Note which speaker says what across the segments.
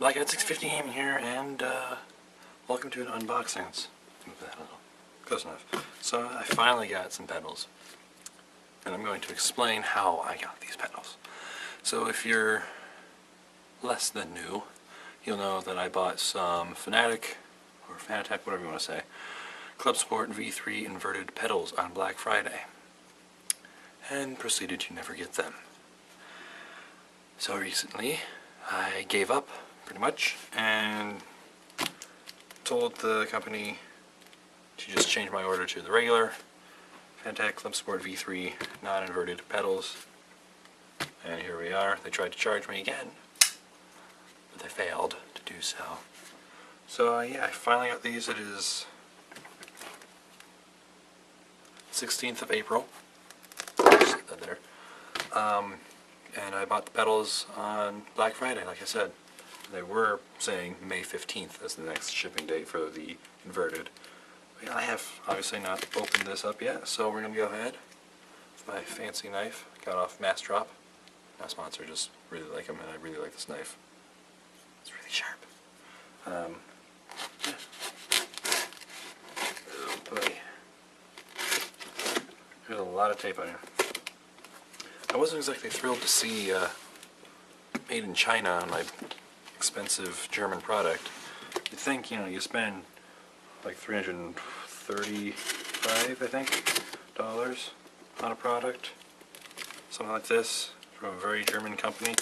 Speaker 1: Blackhead 650 Gaming here, and welcome to an unboxing. Let's move that a little. Close enough. So I finally got some pedals, and I'm going to explain how I got these pedals. So if you're less than new, you'll know that I bought some Fanatec, or Fanatec, whatever you want to say, Club Sport V3 inverted pedals on Black Friday, and proceeded to never get them. So recently, I gave up, pretty much, and told the company to just change my order to the regular Fanatec Club Sport V3 non-inverted pedals. And here we are. They tried to charge me again, but they failed to do so. So yeah, I finally got these. It is 16th of April. Just that there. And I bought the pedals on Black Friday, like I said. They were saying May 15th as the next shipping date for the inverted. But yeah, I have obviously not opened this up yet, so we're going to go ahead with my fancy knife. Got off Mass Drop. Not sponsored, just really like them, and I really like this knife. It's really sharp. Yeah. Oh boy. There's a lot of tape on here. I wasn't exactly thrilled to see made in China on my expensive German product. You'd think, you spend like $335, I think, dollars on a product, something like this, from a very German company.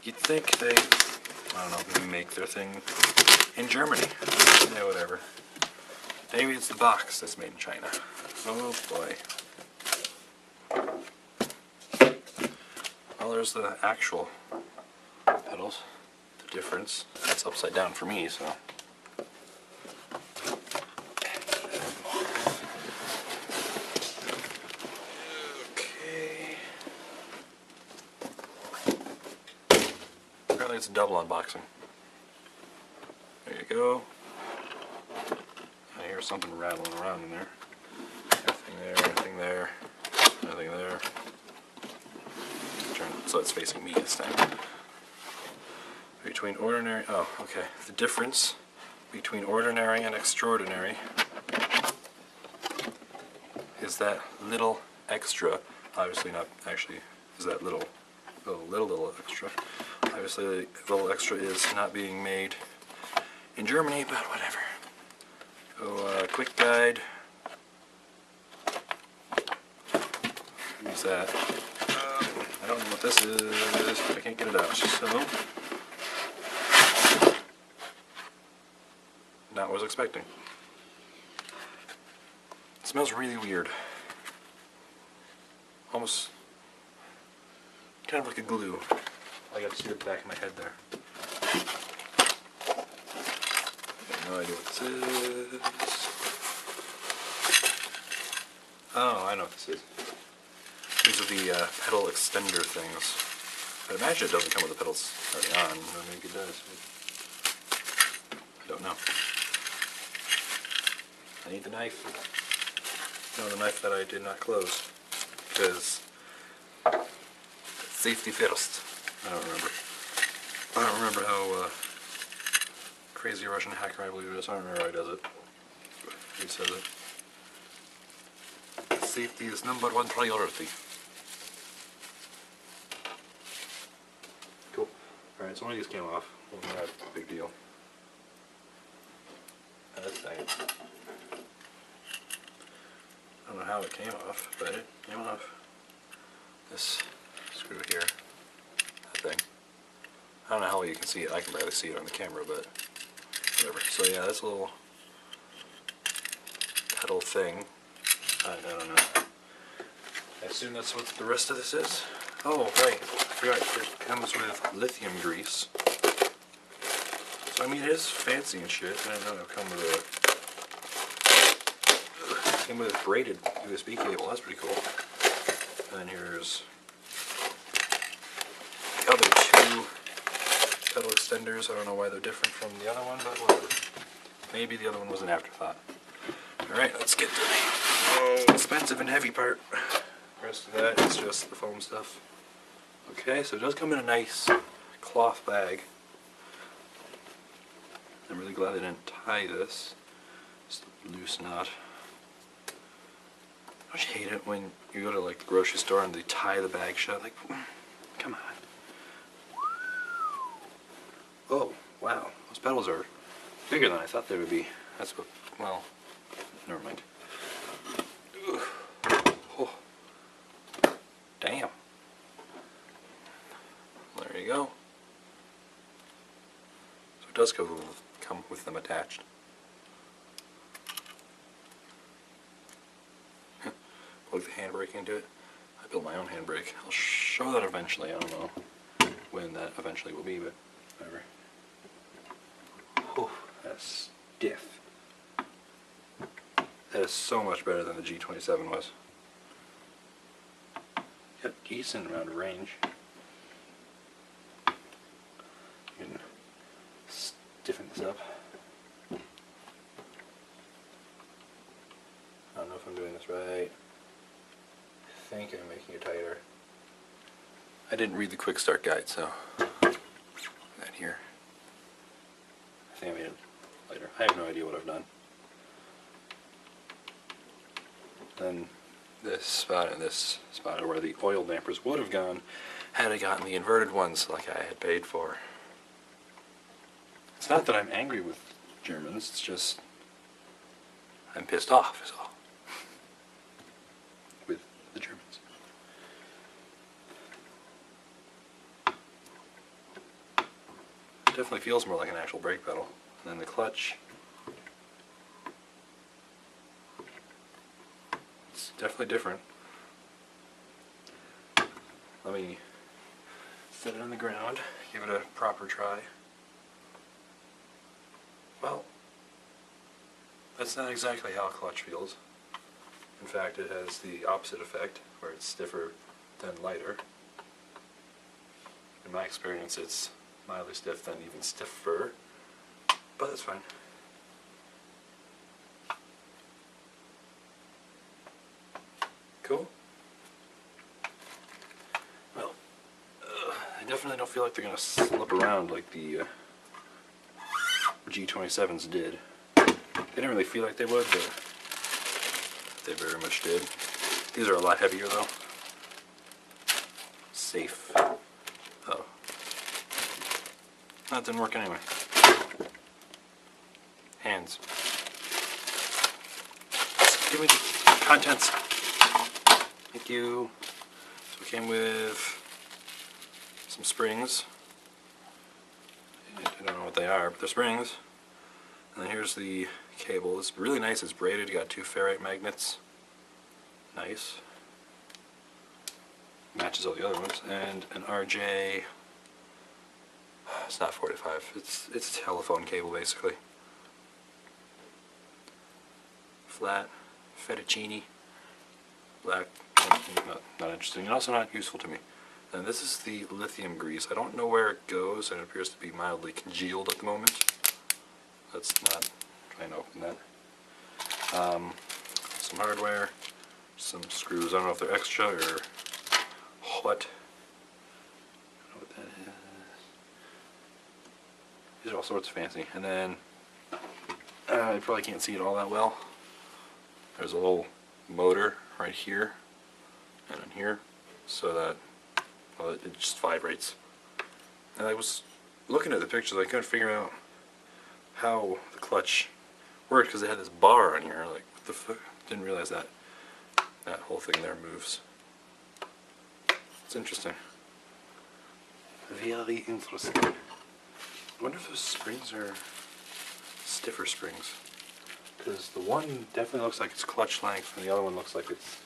Speaker 1: You'd think they, I don't know, maybe make their thing in Germany. Yeah, whatever. Maybe it's the box that's made in China. Oh boy. Well, there's the actual pedals. The difference. That's upside down for me, so. Okay. Apparently it's a double unboxing. There you go. I hear something rattling around in there. Nothing there, nothing there, nothing there. So it's facing me this time. Between ordinary, oh, okay. The difference between ordinary and extraordinary is that little extra. Obviously not actually, is that little extra. Obviously the little extra is not being made in Germany, but whatever. So, quick guide. Use that. I don't know what this is, but I can't get it out, so. Not what I was expecting. It smells really weird. Almost kind of like a glue. I got to see the back of my head there. I have no idea what this is. Oh, I know what this is. These are the pedal extender things. I imagine it doesn't come with the pedals already on. Maybe it does. I don't know. I need the knife. No, the knife that I did not close. Because safety first. I don't remember how crazy Russian hacker I believe it is. I don't remember how he does it. He says it. Safety is #1 priority. Cool. Alright, so one of these came off. Wasn't that a big deal. That's nice. I don't know how it came off, but it came off. This screw here. That thing. I don't know how well you can see it. I can barely see it on the camera, but whatever. So yeah, this little pedal thing. I don't know. I assume that's what the rest of this is. Oh, right. I forgot. It comes with lithium grease. So, I mean, it is fancy and shit. I didn't know it would come with a braided USB cable. That's pretty cool. And then here's the other two pedal extenders. I don't know why they're different from the other one, but whatever. Maybe the other one was an afterthought. Alright, let's get to the expensive and heavy part. The rest of that is just the foam stuff. Okay, so it does come in a nice cloth bag. really glad they didn't tie this. Just a loose knot. Don't you hate it when you go to like the grocery store and they tie the bag shut? Like, come on. Oh, wow. Those pedals are bigger than I thought they would be. That's what, well, never mind. Oh. Damn. There you go. So it does come with them attached. Plug the handbrake into it. I built my own handbrake. I'll show that eventually. I don't know when that eventually will be, but whatever. Oh, that's stiff. That is so much better than the G27 was. Got a decent amount of range. You can stiffen this up. I don't know if I'm doing this right. I think I'm making it tighter. I didn't read the quick start guide, so that here. I think I made it lighter. I have no idea what I've done. Then this spot and this spot are where the oil dampers would have gone had I gotten the inverted ones like I had paid for. It's not that I'm angry with Germans, it's just I'm pissed off is all. With the Germans. It definitely feels more like an actual brake pedal. And then the clutch. It's definitely different. Let me set it on the ground, give it a proper try. Well, that's not exactly how a clutch feels. In fact, it has the opposite effect, where it's stiffer than lighter. In my experience, it's mildly stiff, then even stiffer, but that's fine. Cool. Well, I definitely don't feel like they're going to slip around like the G27s did. They didn't really feel like they would, but they very much did. These are a lot heavier though. Safe. Oh. That didn't work anyway. Hands. Give me the contents. Thank you. So it came with some springs. I don't know what they are, but they're springs. And then here's the cable. It's really nice. It's braided. You got 2 ferrite magnets. Nice. Matches all the other ones. And an RJ. It's not 45. It's telephone cable basically. Flat, fettuccine, black. Not interesting. And also not useful to me. And this is the lithium grease. I don't know where it goes, and it appears to be mildly congealed at the moment. Let's not try and open that. Some hardware, some screws. I don't know if they're extra or what. I don't know what that is. These are all sorts of fancy. And then, you probably can't see it all that well. There's a little motor right here and in here, so that well, it just vibrates. And I was looking at the pictures, I couldn't figure out how the clutch worked because it had this bar on here. Like, what the fuck? Didn't realize that whole thing there moves. It's interesting. Very interesting. I wonder if those springs are stiffer springs. Because the one definitely looks like it's clutch length, and the other one looks like it's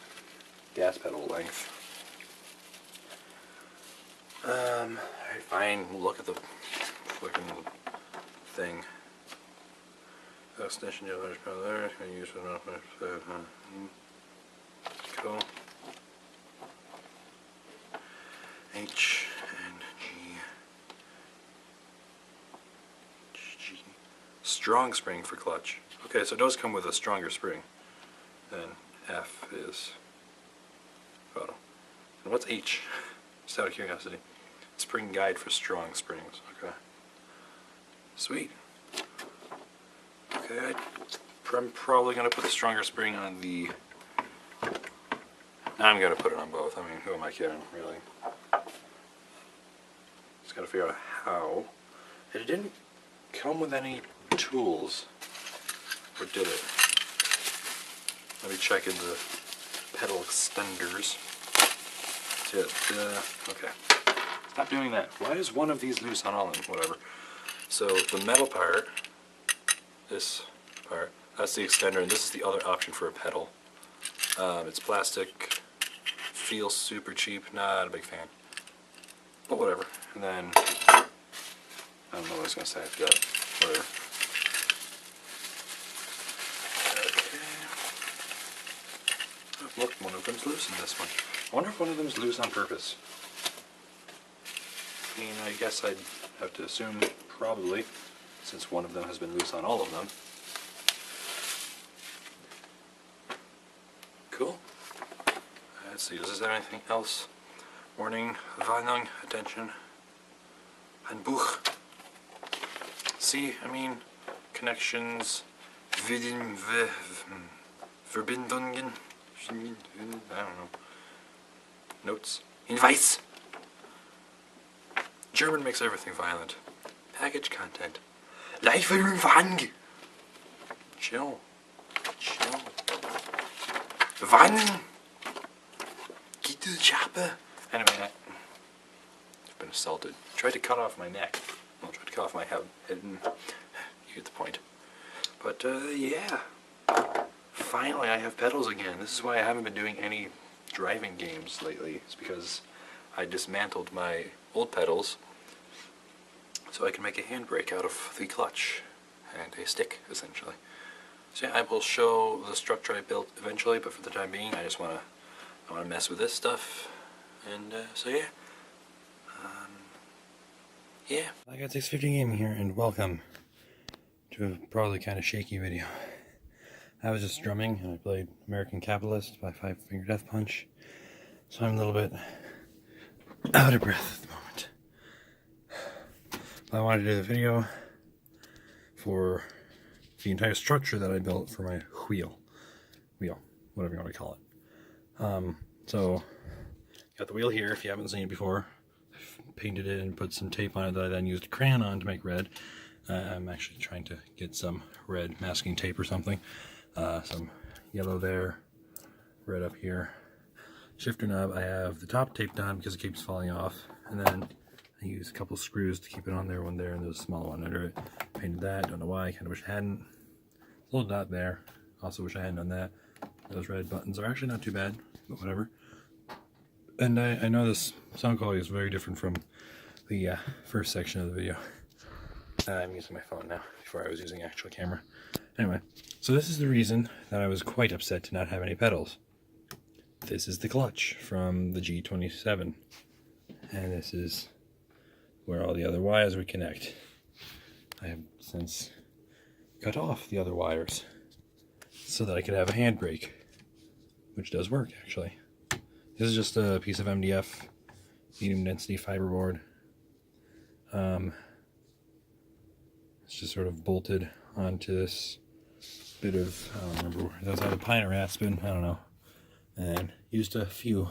Speaker 1: gas pedal length. Alright, fine. We'll look at the fucking thing. Extension yellow there. Can use it. Cool. H and G. Strong spring for clutch. Okay, so it does come with a stronger spring than F is. Photo. And what's H? Just out of curiosity. Spring guide for strong springs. Okay. Sweet. Okay, I'm probably going to put the stronger spring on the... I'm going to put it on both. I mean, who am I kidding, really? Just got to figure out how. It didn't come with any tools. Or did it? Let me check in the pedal extenders. Okay. Stop doing that. Why is one of these loose on all of them? Whatever. So the metal part, this part, that's the extender, and this is the other option for a pedal. It's plastic, feels super cheap, not a big fan. But whatever. And then, I don't know what I was going to say after that. Whatever. Okay. Oh, look, one of them's loose in this one. I wonder if one of them's loose on purpose. I mean, I guess I'd have to assume probably, since one of them has been loose on all of them. Cool. Let's see, does this have anything else? Warning, Warnung, attention, ein Buch. See, I mean, connections, Verbindungen, I don't know. Notes, Hinweis. German makes everything violent. Package content. Leifenfang. Chill. Chill. Wann? Geht to the chopper. Anyway, I've been assaulted. Tried to cut off my neck. Well, tried to cut off my head. You get the point. But, yeah. Finally, I have pedals again. This is why I haven't been doing any driving games lately. It's because I dismantled my old pedals so I can make a handbrake out of the clutch and a stick, essentially. So yeah, I will show the structure I built eventually, but for the time being, I want to mess with this stuff, and so yeah. Yeah. I got 650 Gaming here, and welcome to a probably kind of shaky video. I was just strumming, and I played American Capitalist by Five Finger Death Punch, so I'm a little bit out of breath at the moment. I wanted to do the video for the entire structure that I built for my wheel, whatever you want to call it. So, got the wheel here, if you haven't seen it before. I've painted it and put some tape on it that I then used crayon on to make red. I'm actually trying to get some red masking tape or something. Some yellow there, red up here. Shifter knob, I have the top taped on because it keeps falling off, and then I use a couple screws to keep it on there, one there, and there's a small one under it. Painted that, don't know why, kind of wish I hadn't. A little dot there, also wish I hadn't done that. Those red buttons are actually not too bad, but whatever. And I know this sound quality is very different from the first section of the video. I'm using my phone now, before I was using actual camera. Anyway, so this is the reason that I was quite upset to not have any pedals. This is the clutch from the G27, and this is where all the other wires would connect. I have since cut off the other wires so that I could have a handbrake, which does work actually. This is just a piece of MDF, medium density fiberboard. It's just sort of bolted onto this bit of, I don't remember, that's how the pine or aspen, I don't know. And used a few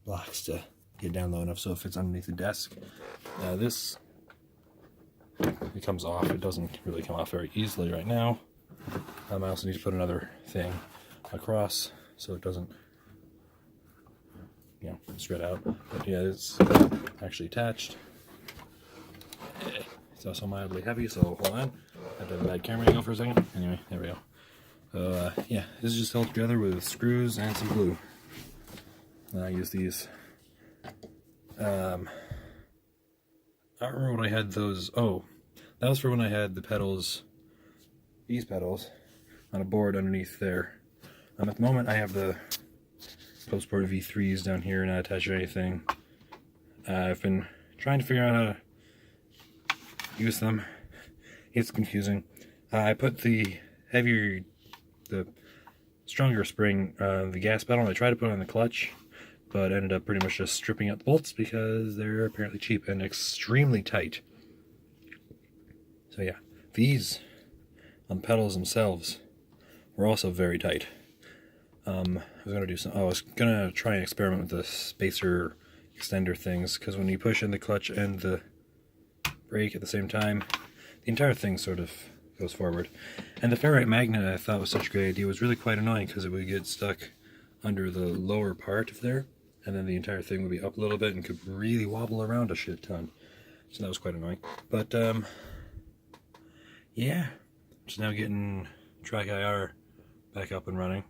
Speaker 1: blocks to get down low enough so it fits underneath the desk. This, it comes off. It doesn't really come off very easily right now. I also need to put another thing across so it doesn't, you know, spread out. But yeah, it's actually attached. It's also mildly heavy, so hold on. I have to have a bad camera angle for a second. Anyway, there we go. Yeah, this is just held together with screws and some glue. And I use these. I don't remember when I had those. Oh, that was for when I had the pedals, these pedals, on a board underneath there. At the moment, I have the Postport V3s down here, not attached to anything. I've been trying to figure out how to use them. It's confusing. I put the stronger spring, the gas pedal, and I tried to put it on the clutch, but ended up pretty much just stripping out the bolts because they're apparently cheap and extremely tight. So yeah, these on the pedals themselves were also very tight. I was gonna try and experiment with the spacer extender things, because when you push in the clutch and the brake at the same time, the entire thing sort of goes forward. And the ferrite magnet I thought was such a great idea. It was really quite annoying because it would get stuck under the lower part of there, and then the entire thing would be up a little bit and could really wobble around a shit ton. So that was quite annoying. But yeah, just now getting Track IR back up and running.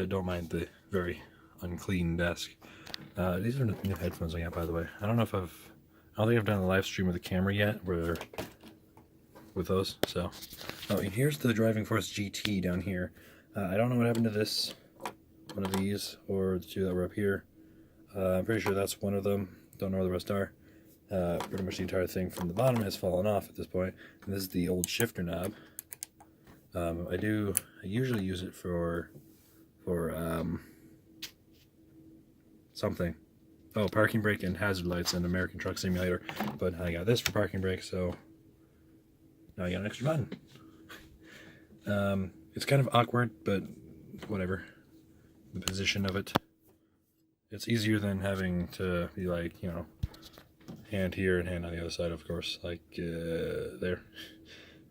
Speaker 1: Don't mind the very unclean desk. These are the new headphones I got, by the way. I don't think I've done a live stream with the camera yet with those. So, here's the Driving Force GT down here. I don't know what happened to this one of these or the two that were up here. I'm pretty sure that's one of them. Don't know where the rest are. Pretty much the entire thing from the bottom has fallen off at this point. And this is the old shifter knob. I usually use it for something. Oh, parking brake and hazard lights and American Truck Simulator. But I got this for parking brake, so now I got an extra button. It's kind of awkward, but whatever. The position of it. It's easier than having to be like, hand here and hand on the other side, of course, like there.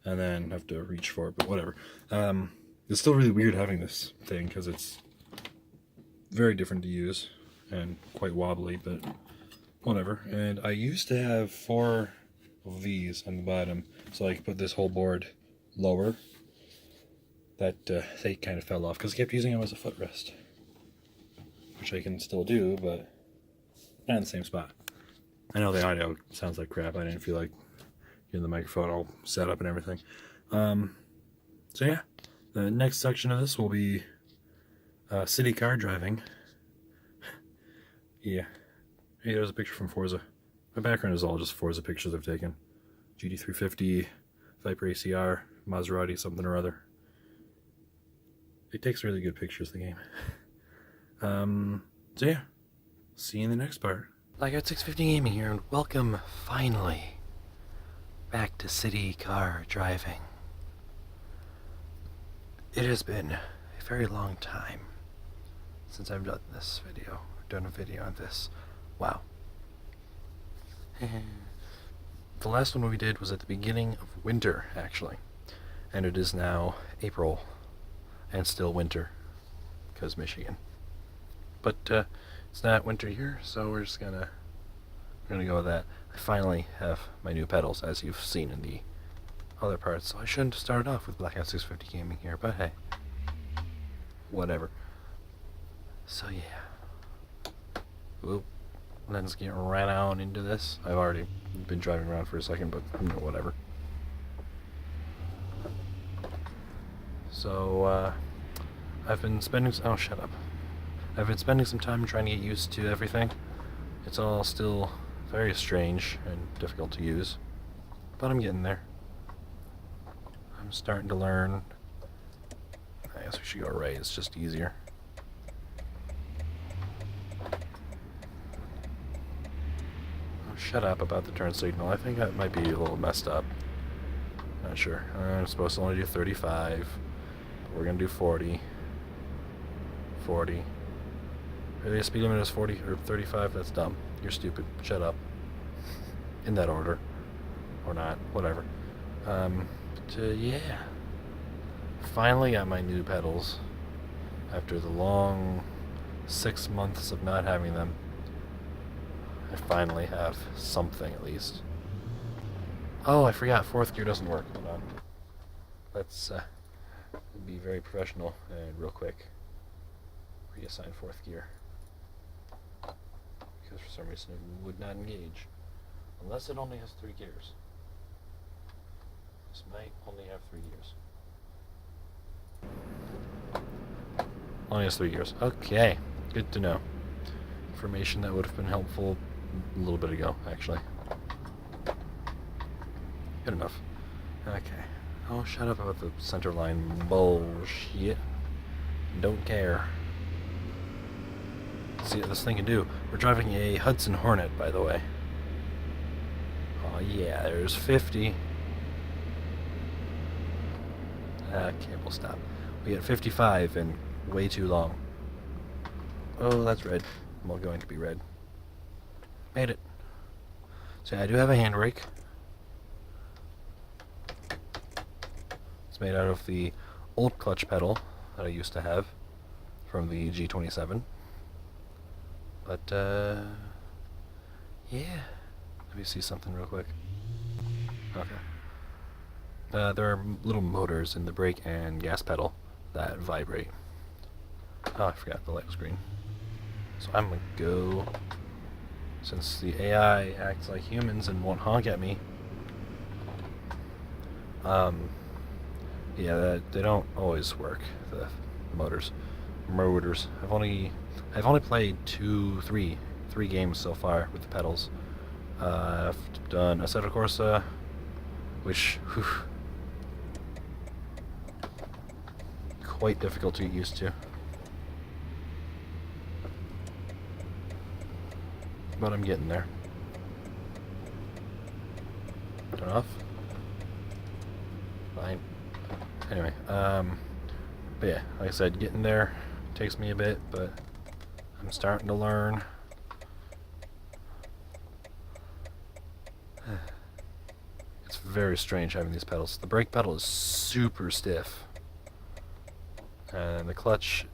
Speaker 1: And then have to reach for it, but whatever. It's still really weird having this thing because it's very different to use and quite wobbly, but whatever. And I used to have 4 of these on the bottom, so I could put this whole board lower. That they kind of fell off because I kept using them as a footrest, which I can still do, but not in the same spot. I know the audio sounds like crap. I didn't feel like getting the microphone all set up and everything. So yeah, the next section of this will be city car driving. Yeah. Hey, there's a picture from Forza. My background is all just Forza pictures I've taken. GT350, Viper ACR, Maserati something or other. It takes really good pictures, the game. So yeah, see you in the next part. Blackout 650 Gaming here, and welcome, finally, back to city car driving. It has been a very long time since I've done a video on this. Wow. The last one we did was at the beginning of winter, actually. And it is now April, and still winter, because Michigan. But it's not winter here, so we're gonna go with that. I finally have my new pedals, as you've seen in the other parts, so I shouldn't have started off with Blackout 650 Gaming here, but hey, whatever. So yeah, let's get right on into this. I've already been driving around for a second, but whatever. So I've been spending some time trying to get used to everything. It's all still very strange and difficult to use, but I'm getting there. I'm starting to learn. I guess we should go right, it's just easier. Oh, shut up about the turn signal. I think that might be a little messed up. Not sure. I'm supposed to only do 35, but we're gonna do 40. 40. The speed limit is 40 or 35. That's dumb. You're stupid. Shut up. In that order, or not. Whatever. Yeah. Finally got my new pedals after the long 6 months of not having them. I finally have something at least. Oh, I forgot. 4th gear doesn't work. Hold on. Let's be very professional and real quick. Reassign 4th gear. Because for some reason it would not engage. Unless it only has 3 gears. This might only have 3 gears. Only has 3 gears. Okay. Good to know. Information that would have been helpful a little bit ago, actually. Good enough. Okay. Oh, shut up about the center line bullshit. Don't care. See what this thing can do. We're driving a Hudson Hornet, by the way. Oh yeah, there's 50. Cable stop. We get 55 and way too long. Oh, that's red. Well, going to be red. Made it. So yeah, I do have a handbrake. It's made out of the old clutch pedal that I used to have from the G27. But, yeah. Let me see something real quick. Okay. There are little motors in the brake and gas pedal that vibrate. Oh, I forgot the light was green. So I'm gonna go, since the AI acts like humans and won't honk at me. Yeah, they don't always work, the motors. I've only played three games so far with the pedals. I've done Assetto Corsa, which, whew, quite difficult to get used to. But I'm getting there. Turn off. Fine. Anyway, but yeah, like I said, getting there takes me a bit, but I'm starting to learn. It's very strange having these pedals. The brake pedal is super stiff, and the clutch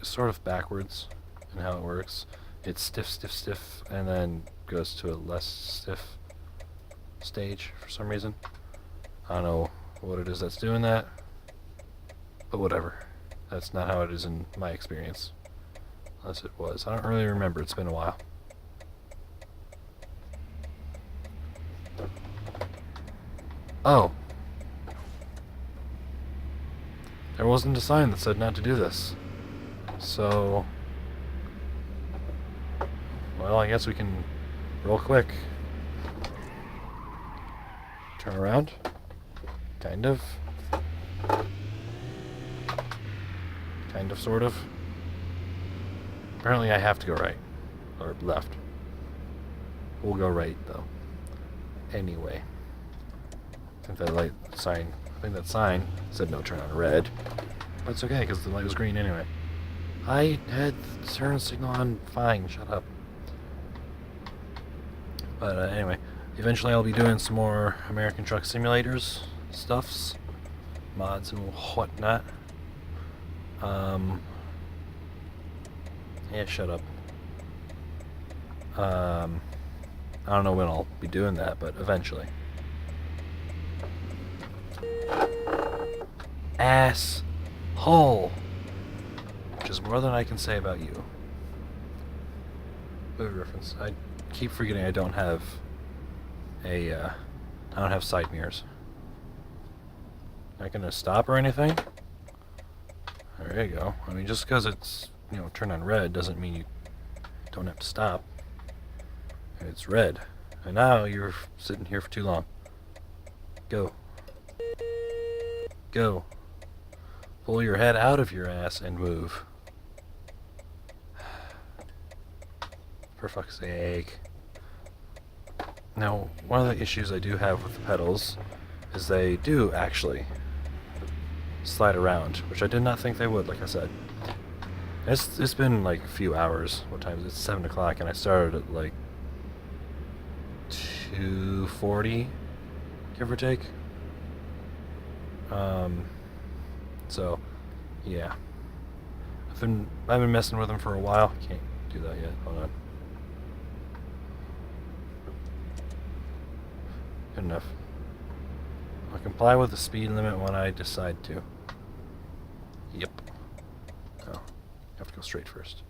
Speaker 1: is sort of backwards in how it works. It's stiff, and then goes to a less stiff stage for some reason. I don't know what it is that's doing that, but whatever. That's not how it is in my experience. Unless it was. I don't really remember. It's been a while. Oh. There wasn't a sign that said not to do this. So, well, I guess we can roll quick. Turn around. Kind of. Kind of, sort of. Apparently I have to go right. Or left. We'll go right, though. Anyway. I think that sign said no turn on red. But it's okay, because the light was green anyway. I had the turn signal on fine, shut up. But anyway, eventually I'll be doing some more American Truck Simulators stuffs, mods and whatnot. Yeah, shut up. I don't know when I'll be doing that, but eventually. Asshole! Which is more than I can say about you. Movie reference. I keep forgetting I don't have side mirrors. Not gonna stop or anything? There you go. I mean, just because it's, turned on red doesn't mean you don't have to stop. It's red. And now you're sitting here for too long. Go. Go. Pull your head out of your ass and move. For fuck's sake. Now, one of the issues I do have with the pedals is they do actually slide around, which I did not think they would, like I said. It's been like a few hours. What time is it? It's 7 o'clock, and I started at like 2:40, give or take. So, yeah. I've been messing with them for a while. Can't do that yet. Hold on. Good enough. I'll comply with the speed limit when I decide to. Yep. Oh, I have to go straight first.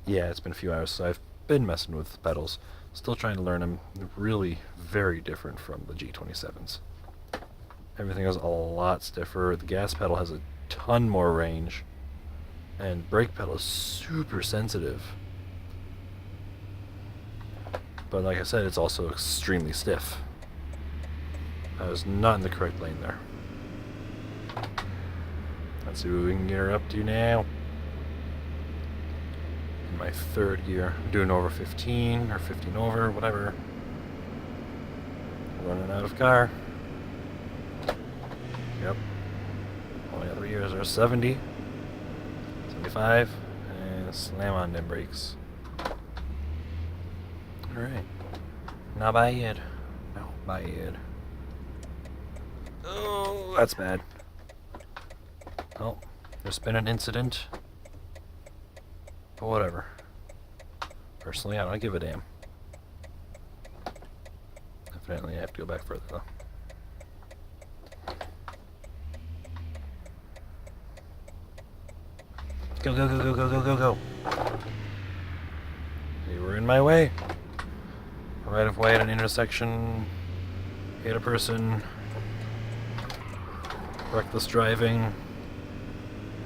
Speaker 1: Yeah, it's been a few hours, so I've been messing with the pedals. Still trying to learn them. They're really very different from the G27s. Everything is a lot stiffer. The gas pedal has a ton more range, and brake pedal is super sensitive. But like I said, it's also extremely stiff. I was not in the correct lane there. Let's see what we can get her up to now. In my third gear. I'm doing over 15 or 15 over, whatever. Running out of car. Yep. Only got 3 years. There's 70, 75, and slam on them brakes. Alright. Not bad. Not bad. Oh, that's bad. Oh, there's been an incident. But whatever. Personally, I don't give a damn. Definitely, I have to go back further though. Go, go, go, go, go, go, go, go. You were in my way. Right of way at an intersection. Hit a person. Reckless driving.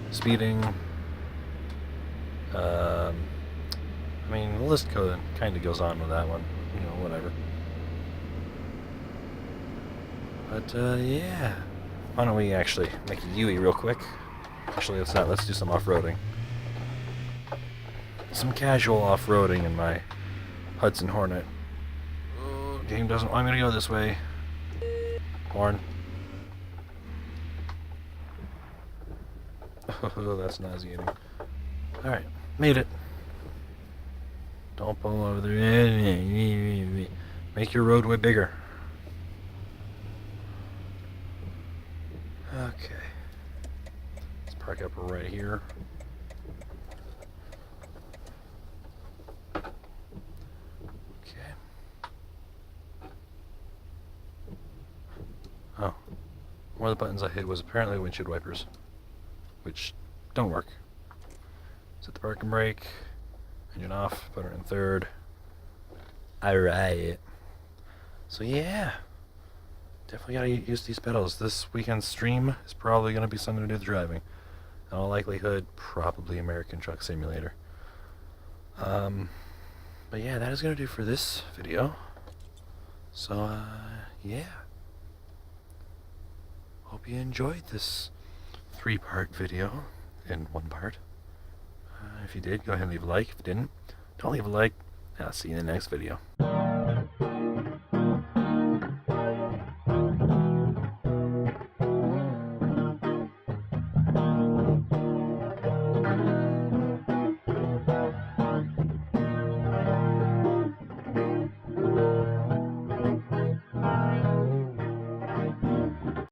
Speaker 1: Speeding. I mean, the list kind of goes on with that one. You know, whatever. But, yeah. Why don't we actually make a U-turn real quick? Actually, let's not. Let's do some off-roading. Some casual off-roading in my Hudson Hornet. Oh, game doesn't want me to go this way. Horn. Oh, that's nauseating. Alright, made it. Don't pull over there. Make your roadway bigger. Okay. Let's park up right here. Okay. Oh. One of the buttons I hit was apparently windshield wipers, which don't work. Set the parking brake. Engine off. Put her in third. Alright. So yeah. Definitely gotta use these pedals. This weekend's stream is probably gonna be something to do with driving. In all likelihood, probably American Truck Simulator. But yeah, that is gonna do for this video. So, yeah. Hope you enjoyed this 3-part video in 1 part. If you did, go ahead and leave a like. If you didn't, don't leave a like. I'll see you in the next video.